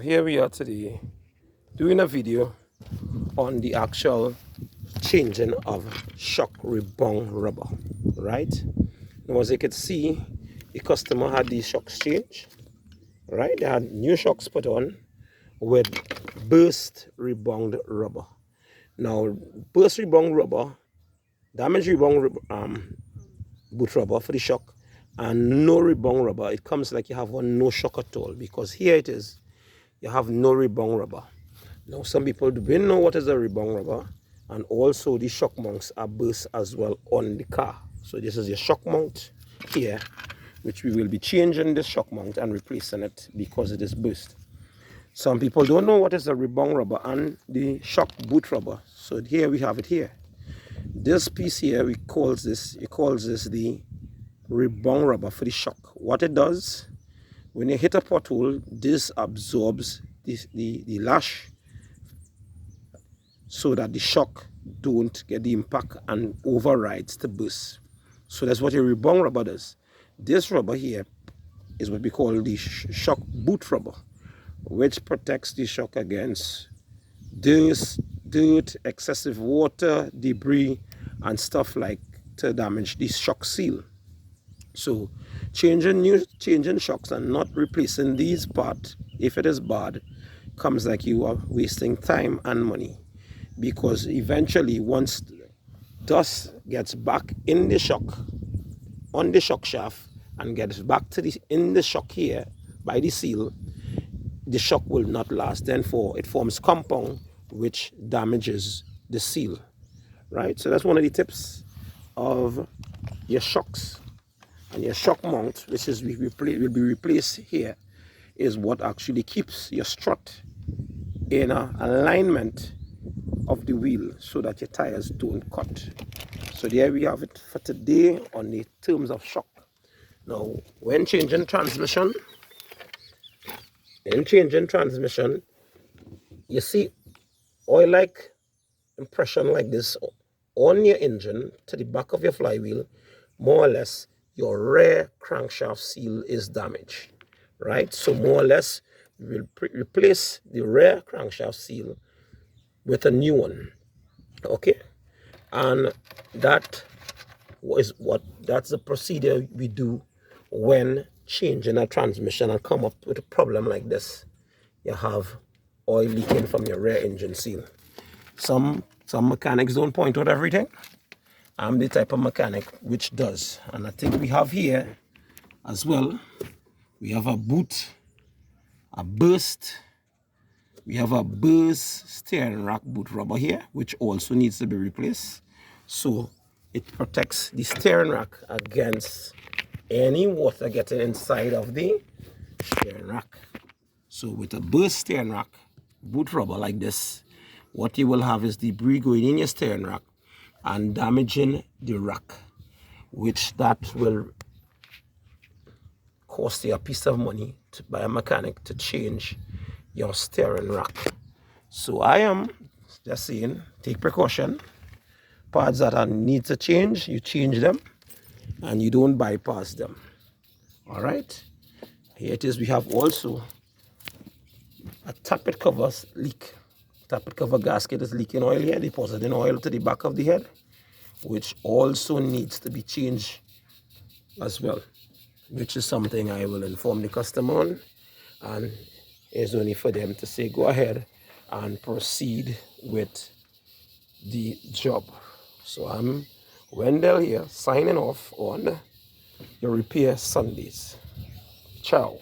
Here we are today doing a video on the actual changing of shock rebound rubber, right? Now as you can see, the customer had these shocks changed, right? They had new shocks put on with burst rebound rubber. Now burst rebound rubber, damage rebound boot rubber for the shock, and no rebound rubber, it comes like you have one no shock at all, because here it is, you have no rebound rubber. Now some people don't know what is a rebound rubber, and also the shock mounts are burst as well on the car. So this is your shock mount here, which we will be changing the shock mount and replacing it because it is burst. Some people don't know what is a rebound rubber and the shock boot rubber. So here we have it here. This piece here, it calls this the rebound rubber for the shock. What it does, when you hit a pothole, this absorbs the lash so that the shock don't get the impact and overrides the burst. So that's what a rebound rubber does. This rubber here is what we call the shock boot rubber, which protects the shock against dirt, excessive water, debris, and stuff like to damage the shock seal. So changing shocks and not replacing these parts, if it is bad, comes like you are wasting time and money, because eventually once dust gets back in the shock, on the shock shaft, and gets back to in the shock here by the seal, the shock will not last. Therefore it forms compound which damages the seal, right? So that's one of the tips of your shocks. And your shock mount, which is will be replaced here, is what actually keeps your strut in a alignment of the wheel so that your tires don't cut. So there we have it for today on the terms of shock. Now when changing transmission, you see oil-like impression like this on your engine to the back of your flywheel. More or less your rear crankshaft seal is damaged, right? So more or less we will replace the rear crankshaft seal with a new one, okay? And that's the procedure we do when changing a transmission and come up with a problem like this. You have oil leaking from your rear engine seal. Some mechanics don't point out everything. I'm the type of mechanic which does. And I think we have here as well, we have a burst steering rack boot rubber here, which also needs to be replaced. So it protects the steering rack against any water getting inside of the steering rack. So with a burst steering rack boot rubber like this, what you will have is debris going in your steering rack and damaging the rack, which that will cost you a piece of money by a mechanic to change your steering rack. So I am just saying, take precaution. Parts that are need to change, you change them and you don't bypass them. All right, here it is. We have also a tappet cover leak. Tappet cover gasket is leaking oil here, depositing oil to the back of the head, which also needs to be changed as well, which is something I will inform the customer on, and it's only for them to say go ahead and proceed with the job. So I'm Wendell here, signing off on your Repair Sundays. Ciao.